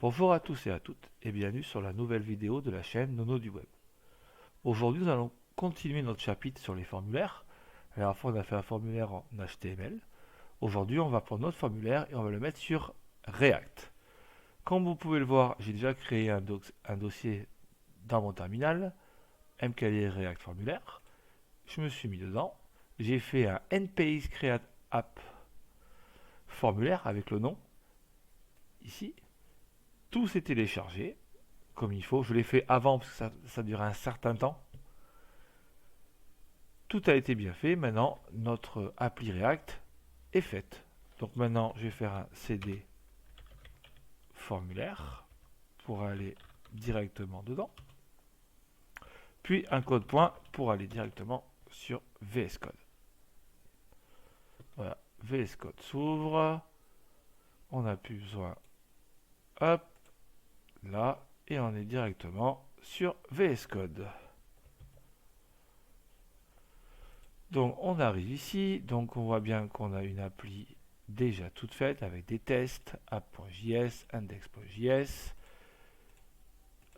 Bonjour à tous et à toutes et bienvenue sur la nouvelle vidéo de la chaîne Nono du Web. Aujourd'hui nous allons continuer notre chapitre sur les formulaires. La dernière fois on a fait un formulaire en HTML. Aujourd'hui on va prendre notre formulaire et on va le mettre sur React. Comme vous pouvez le voir, j'ai déjà créé un dossier dans mon terminal, mkdir React formulaire. Je me suis mis dedans. J'ai fait un npx create app formulaire avec le nom ici. Tout s'est téléchargé comme il faut. Je l'ai fait avant parce que ça durait un certain temps. Tout a été bien fait. Maintenant, notre appli React est faite. Donc maintenant, je vais faire un cd formulaire pour aller directement dedans. Puis un code point pour aller directement sur VS Code. Voilà, VS Code s'ouvre. On n'a plus besoin. Hop, là, et on est directement sur VS Code. Donc on arrive ici, donc on voit bien qu'on a une appli déjà toute faite avec des tests, app.js, index.js.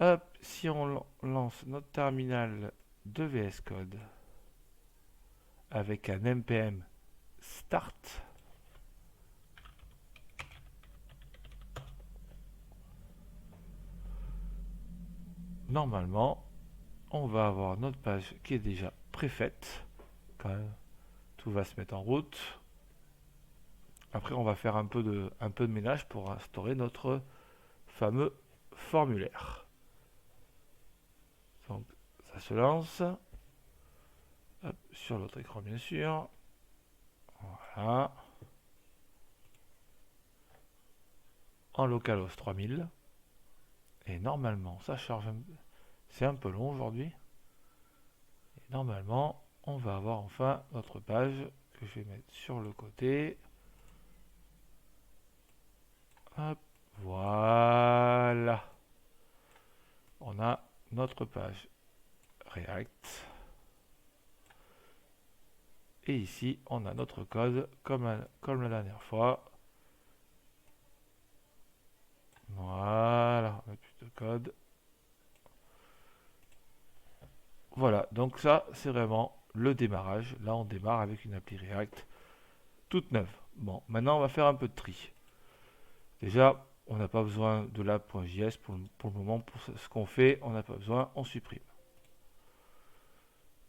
Hop, si on lance notre terminal de VS Code avec un npm start, normalement on va avoir notre page qui est déjà préfaite. Quand même, tout va se mettre en route. Après on va faire un peu de ménage pour instaurer notre fameux formulaire. Donc ça se lance. Hop, sur l'autre écran bien sûr. Voilà. En localhost 3000. Et normalement ça charge. C'est un peu long aujourd'hui. Et normalement on va avoir enfin notre page que je vais mettre sur le côté. Hop, voilà. On a notre page React. Et ici, on a notre code comme la dernière fois. Voilà, on n'a plus de code. Voilà, donc ça, c'est vraiment le démarrage. Là, on démarre avec une appli React toute neuve. Bon, maintenant, on va faire un peu de tri. Déjà, on n'a pas besoin de l'app.js pour le moment. Pour ce qu'on fait, on n'a pas besoin, on supprime.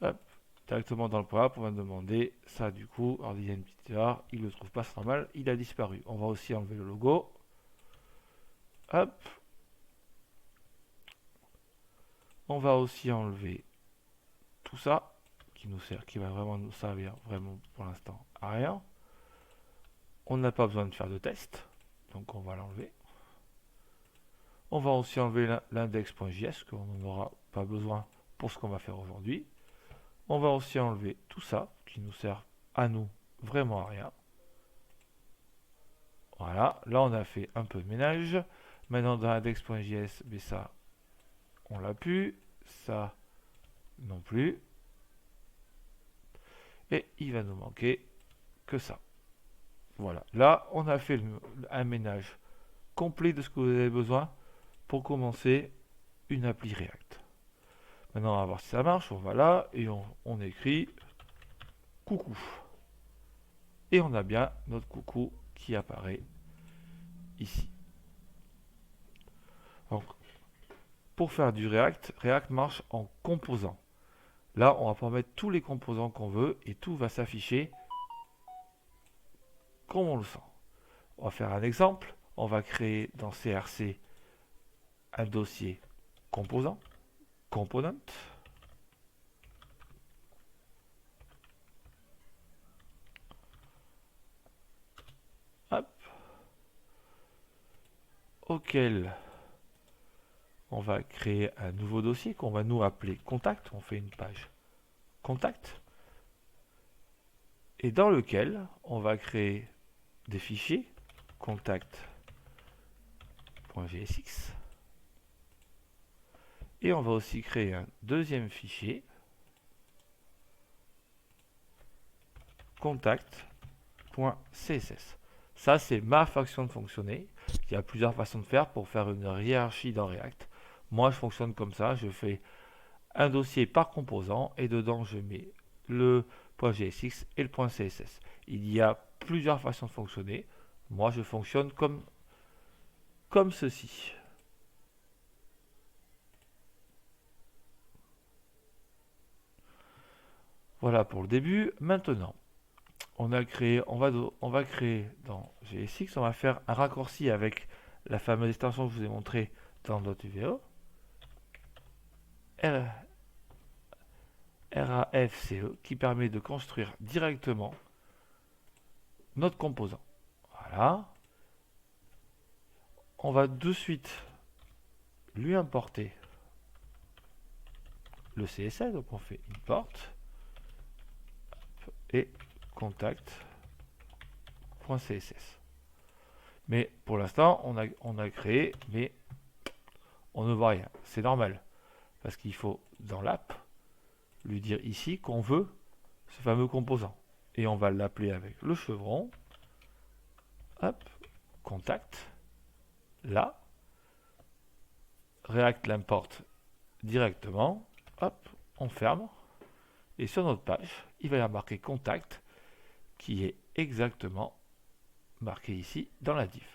Hop, directement dans le point app, on va demander ça du coup. Alors, il y a une petite erreur, il ne le trouve pas, c'est normal, il a disparu. On va aussi enlever le logo. Hop. On va aussi enlever tout ça qui va vraiment nous servir vraiment pour l'instant à rien. On n'a pas besoin de faire de test, donc on va l'enlever. On va aussi enlever l'index.js, qu'on n'aura pas besoin pour ce qu'on va faire aujourd'hui. On va aussi enlever tout ça, qui nous sert à nous vraiment à rien. Voilà, là on a fait un peu de ménage. Maintenant dans index.js, mais ça, on l'a plus. Ça, non plus. Et il va nous manquer que ça. Voilà, là on a fait un ménage complet de ce que vous avez besoin pour commencer une appli React. Maintenant on va voir si ça marche, on va là et on écrit coucou. Et on a bien notre coucou qui apparaît ici. Donc, pour faire du React, React marche en composants. Là on va pouvoir mettre tous les composants qu'on veut et tout va s'afficher comme on le sent. On va faire un exemple. On va créer dans CRC un dossier composant, component. Hop. Auquel on va créer un nouveau dossier qu'on va nous appeler contact. On fait une page contact. Et dans lequel on va créer des fichiers contact.jsx. Et on va aussi créer un deuxième fichier contact.css. Ça, c'est ma façon de fonctionner Il y a plusieurs façons de faire pour faire une hiérarchie dans React. Moi, je fonctionne comme ça. Je fais un dossier par composant et dedans, je mets le .jsx et le .css. Il y a plusieurs façons de fonctionner. Moi, je fonctionne comme ceci. Voilà pour le début. Maintenant, on va créer dans GSX, on va faire un raccourci avec la fameuse extension que je vous ai montrée dans .uvo. RAFCE qui permet de construire directement notre composant. Voilà. On va de suite lui importer le CSS. Donc on fait import et contact.css. Mais pour l'instant, on a créé, mais on ne voit rien. C'est normal. Parce qu'il faut, dans l'app, lui dire ici qu'on veut ce fameux composant. Et on va l'appeler avec le chevron. Hop, contact. Là. React l'importe directement. Hop, on ferme. Et sur notre page, il va y avoir marqué contact qui est exactement marqué ici dans la div.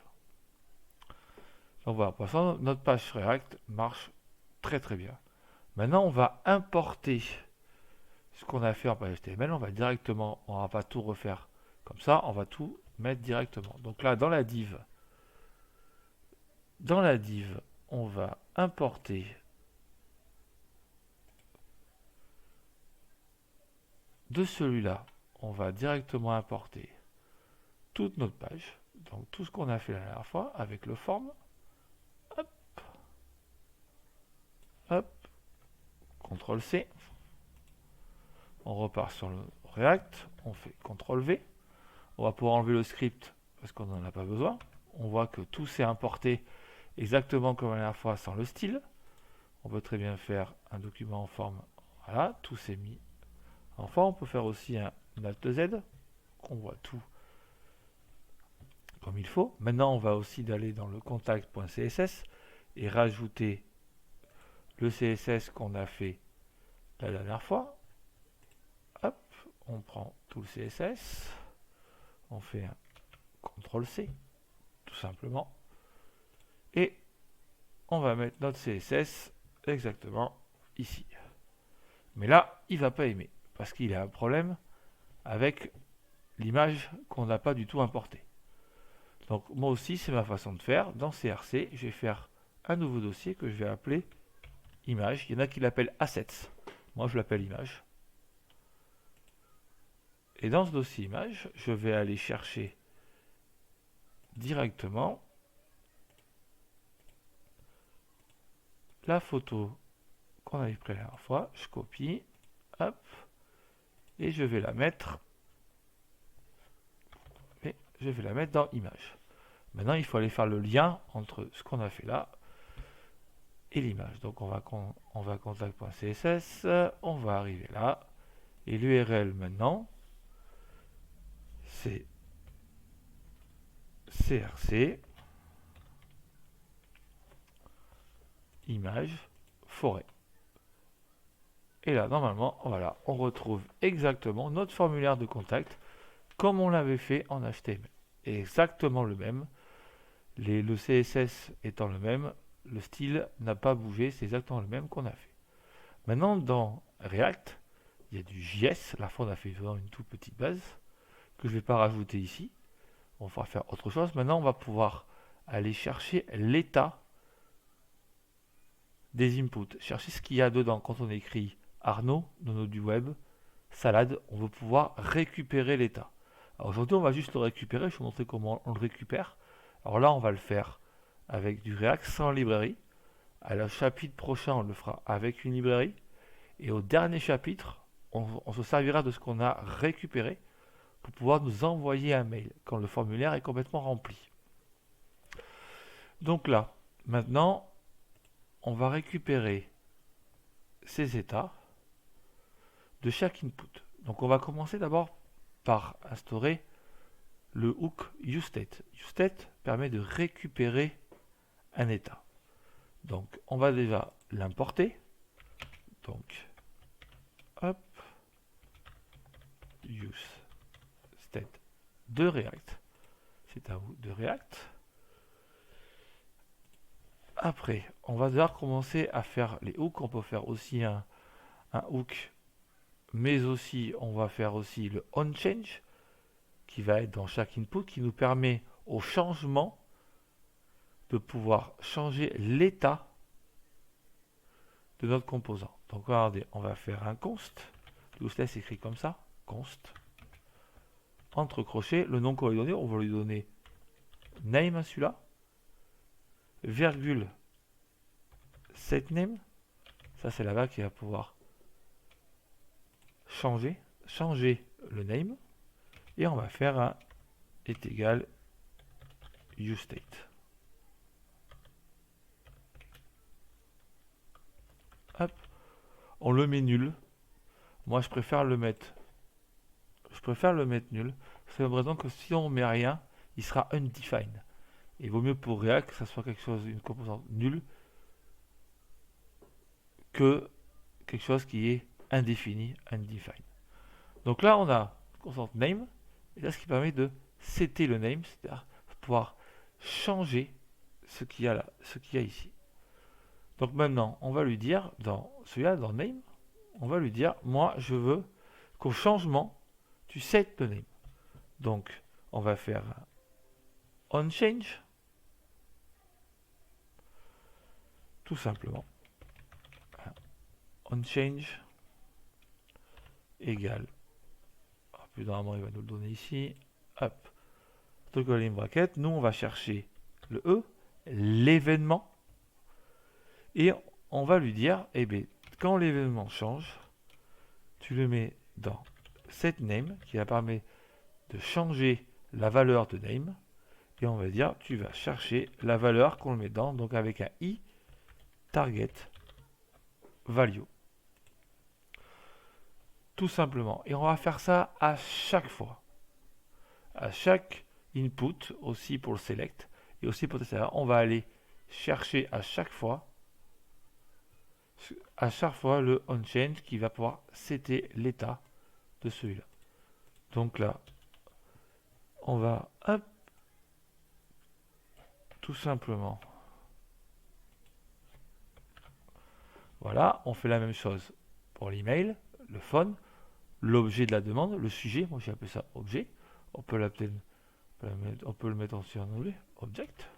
Donc voilà, pour l'instant, notre page React marche très très bien. Maintenant, on va importer ce qu'on a fait en page HTML. On va directement, on va pas tout refaire comme ça, on va tout mettre directement. Donc là, dans la div, on va importer de celui-là, on va directement importer toute notre page. Donc tout ce qu'on a fait la dernière fois avec le form. Hop. Hop. CTRL-C. On repart sur le React. On fait CTRL-V. On va pouvoir enlever le script parce qu'on n'en a pas besoin. On voit que tout s'est importé exactement comme la dernière fois sans le style. On peut très bien faire un document en forme. Voilà, tout s'est mis en forme. On peut faire aussi un Alt-Z. On voit tout comme il faut. Maintenant, on va aussi aller dans le contact.css et rajouter le CSS qu'on a fait la dernière fois. Hop, on prend tout le CSS. On fait un CTRL-C, tout simplement. Et on va mettre notre CSS exactement ici. Mais là, il ne va pas aimer, parce qu'il a un problème avec l'image qu'on n'a pas du tout importée. Donc moi aussi, c'est ma façon de faire. Dans CRC, je vais faire un nouveau dossier que je vais appeler image. Il y en a qui l'appellent assets. Moi, je l'appelle image. Et dans ce dossier image, je vais aller chercher directement la photo qu'on avait prise la dernière fois. Je copie, hop, et je vais la mettre. Et je vais la mettre dans image. Maintenant, il faut aller faire le lien entre ce qu'on a fait là et l'image. Donc, on va contact.css, on va arriver là, et l'URL maintenant, c'est crc image forêt. Et là, normalement, voilà, on retrouve exactement notre formulaire de contact comme on l'avait fait en HTML. Et exactement le même. Le CSS étant le même, le style n'a pas bougé, c'est exactement le même qu'on a fait. Maintenant, dans React, il y a du JS. La fois, on a fait vraiment une toute petite base que je ne vais pas rajouter ici. On va faire autre chose. Maintenant, on va pouvoir aller chercher l'état des inputs. Chercher ce qu'il y a dedans. Quand on écrit Arnaud, Nono du web, salade, on veut pouvoir récupérer l'état. Alors aujourd'hui, on va juste le récupérer. Je vais vous montrer comment on le récupère. Alors là, on va le faire avec du React sans librairie. À le chapitre prochain, on le fera avec une librairie. Et au dernier chapitre, on se servira de ce qu'on a récupéré pour pouvoir nous envoyer un mail quand le formulaire est complètement rempli. Donc là, maintenant, on va récupérer ces états de chaque input. Donc on va commencer d'abord par instaurer le hook useState. useState permet de récupérer un état. Donc on va déjà l'importer. Donc hop, useState de React. C'est à vous de React. Après, on va devoir commencer à faire les hooks. On peut faire aussi un hook, mais aussi on va faire aussi le onChange qui va être dans chaque input, qui nous permet au changement de pouvoir changer l'état de notre composant. Donc regardez, on va faire un const. useState s'écrit comme ça, const. Entre crochets, le nom qu'on va lui donner, on va lui donner name à celui-là, virgule setName, ça c'est la vague qui va pouvoir changer le name, et on va faire un est égal useState. Hop, on le met nul. Moi je préfère le mettre nul. C'est la raison que si on met rien, il sera undefined. Il vaut mieux pour React que ça soit quelque chose, une composante nulle, que quelque chose qui est indéfini, undefined. Donc là, on a composante name, et là, ce qui permet de setter le name, c'est-à-dire pouvoir changer ce qu'il y a là, ce qu'il y a ici. Donc maintenant, on va lui dire, dans celui-là, dans name, on va lui dire, moi, je veux qu'au changement, tu set le name. Donc, on va faire onChange, tout simplement. onChange égale, plus normalement il va nous le donner ici, hop, toggle ligne bracket, nous on va chercher le E, l'événement, et on va lui dire, eh bien, quand l'événement change, tu le mets dans setName, qui va permettre de changer la valeur de name, et on va dire, tu vas chercher la valeur qu'on le met dans, donc avec un i, target, value. Tout simplement. Et on va faire ça à chaque fois. À chaque input, aussi pour le select, et aussi pour le test. On va aller chercher à chaque fois le onChange qui va pouvoir setter l'état de celui-là. Donc là, on va hop, tout simplement. Voilà, on fait la même chose pour l'email, le phone, l'objet de la demande, le sujet, moi j'ai appelé ça objet. On peut le mettre aussi en objet, object.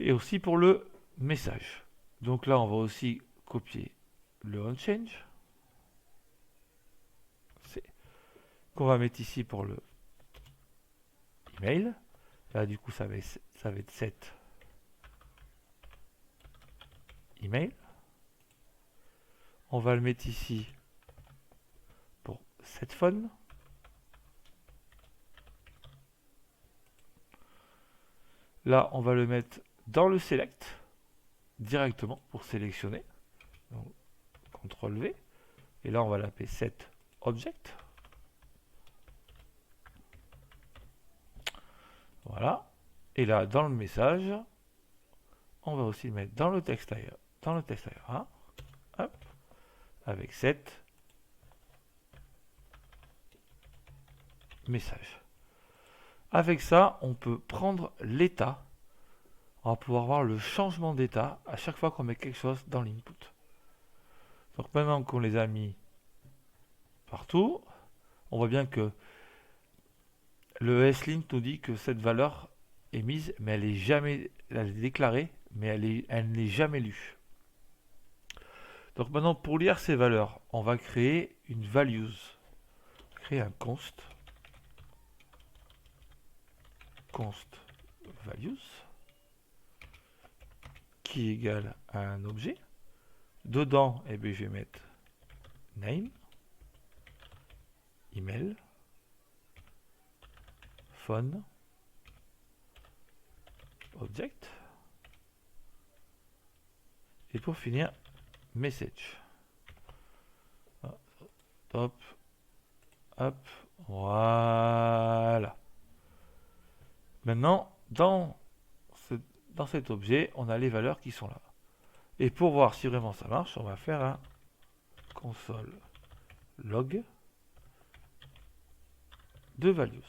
Et aussi pour le message. Donc là, on va aussi copier le onChange. Qu'on va mettre ici pour le email. Là, du coup, ça va être set email. On va le mettre ici pour set phone. Là, on va le mettre dans le select directement pour sélectionner. Donc, CTRL V. Et là, on va l'appeler set object. Voilà. Et là, dans le message, on va aussi le mettre dans le texte ailleurs. Dans le texte ailleurs. Hein. Hop. Avec set message. Avec ça, on peut prendre l'état. On va pouvoir voir le changement d'état à chaque fois qu'on met quelque chose dans l'input. Donc maintenant qu'on les a mis partout, on voit bien que le slint nous dit que cette valeur est mise, mais elle est déclarée, mais elle n'est jamais lue. Donc maintenant, pour lire ces valeurs, on va créer une values. Créer un const values qui est égal à un objet. Dedans, eh bien, je vais mettre name, email, phone, object, et pour finir, message. Hop, Hop, voilà. Maintenant, dans cet objet, on a les valeurs qui sont là. Et pour voir si vraiment ça marche, on va faire un console log de values.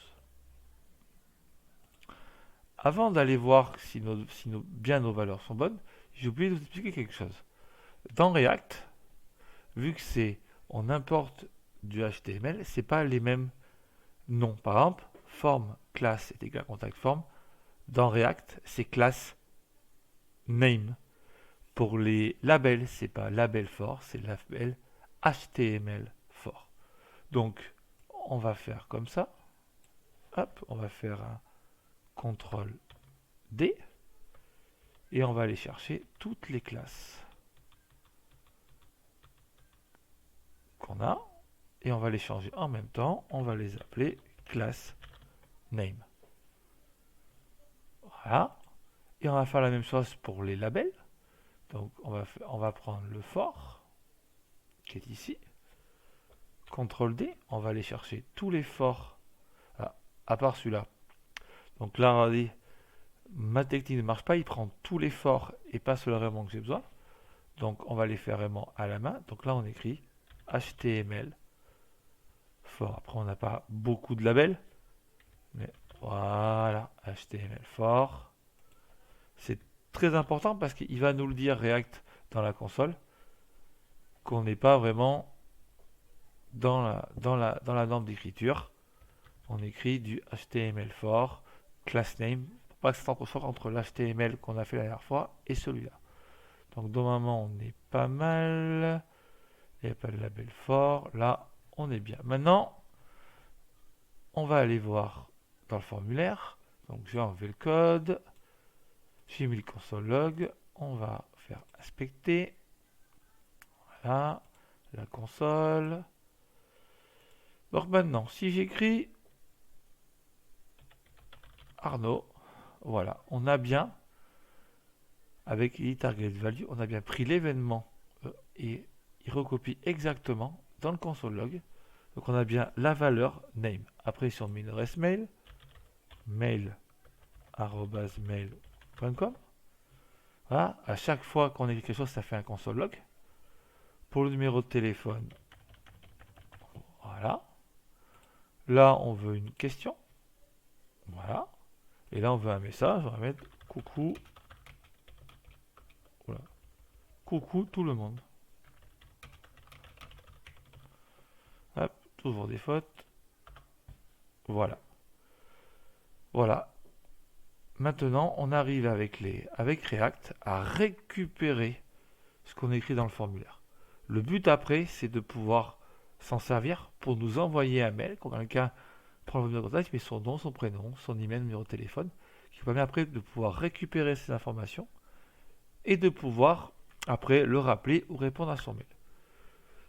Avant d'aller voir si bien nos valeurs sont bonnes, j'ai oublié de vous expliquer quelque chose. Dans React, vu que on importe du HTML, c'est pas les mêmes noms. Par exemple, form class est égal à contact form. Dans React, c'est class name. Pour les labels, c'est pas label for, c'est label HTML for. Donc, on va faire comme ça. Hop, on va faire un CTRL D et on va aller chercher toutes les classes qu'on a et on va les changer en même temps. On va les appeler class name. Voilà. Et on va faire la même chose pour les labels. Donc on va prendre le for qui est ici. CTRL D, on va aller chercher tous les for à part celui-là. Donc là, regardez, ma technique ne marche pas, il prend tous les for et pas ceux-là vraiment que j'ai besoin. Donc on va les faire vraiment à la main. Donc là on écrit HTML for. Après on n'a pas beaucoup de labels, mais voilà, HTML for. C'est très important parce qu'il va nous le dire React dans la console qu'on n'est pas vraiment dans la norme d'écriture. On écrit du HTML4 class name pour pas que ça s'entre entre l'HTML qu'on a fait la dernière fois et celui-là. Donc normalement on est pas mal. Il n'y a pas de label fort. Là on est bien. Maintenant on va aller voir dans le formulaire. Donc j'ai enlevé le code. J'ai mis le console log. On va faire inspecter. Voilà. La console. Donc maintenant, si j'écris Arnaud, voilà, on a bien, avec target value, on a bien pris l'événement et il recopie exactement dans le console log. Donc on a bien la valeur name. Après, si on met une adresse mail, mail@mail.com. Voilà, à chaque fois qu'on écrit quelque chose, ça fait un console log. Pour le numéro de téléphone, voilà. Là, on veut une question. Voilà. Et là, on veut un message. On va mettre coucou. Voilà. Coucou tout le monde. Hop, toujours des fautes. Voilà. Voilà. Maintenant, on arrive avec React à récupérer ce qu'on écrit dans le formulaire. Le but après, c'est de pouvoir s'en servir pour nous envoyer un mail quand quelqu'un prend le numéro de contact, met son nom, son prénom, son email, numéro de téléphone, qui permet après de pouvoir récupérer ces informations et de pouvoir après le rappeler ou répondre à son mail.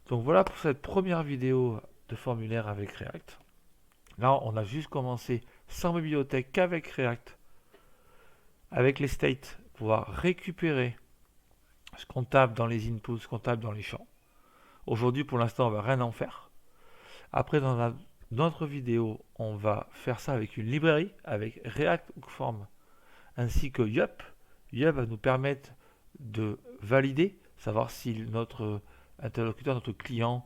Donc voilà pour cette première vidéo de formulaire avec React. Là, on a juste commencé sans bibliothèque qu'avec React, avec les states, pouvoir récupérer ce qu'on tape dans les inputs, ce qu'on tape dans les champs. Aujourd'hui, pour l'instant, on va rien en faire. Après, dans notre vidéo, on va faire ça avec une librairie, avec React Hookform, ainsi que Yup. Yup va nous permettre de valider, savoir si notre interlocuteur, notre client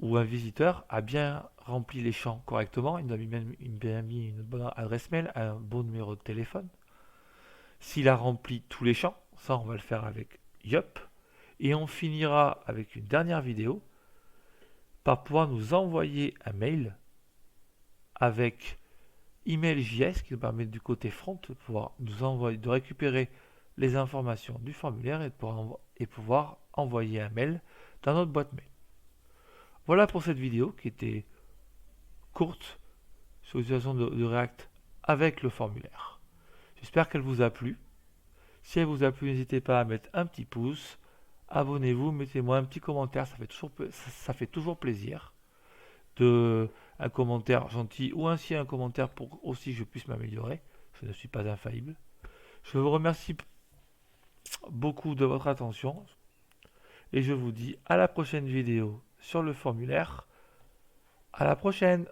ou un visiteur a bien rempli les champs correctement. Il nous a bien mis une bonne adresse mail, un bon numéro de téléphone. S'il a rempli tous les champs, ça on va le faire avec Yup. Et on finira avec une dernière vidéo par pouvoir nous envoyer un mail avec email.js qui nous permet du côté front de pouvoir nous envoyer, de récupérer les informations du formulaire et pouvoir envoyer un mail dans notre boîte mail. Voilà pour cette vidéo qui était courte sur l'utilisation de React avec le formulaire. J'espère qu'elle vous a plu. Si elle vous a plu, n'hésitez pas à mettre un petit pouce. Abonnez-vous, mettez-moi un petit commentaire, ça fait toujours plaisir. Un commentaire gentil ou ainsi un commentaire pour aussi que je puisse m'améliorer. Je ne suis pas infaillible. Je vous remercie beaucoup de votre attention et je vous dis à la prochaine vidéo sur le formulaire À la prochaine!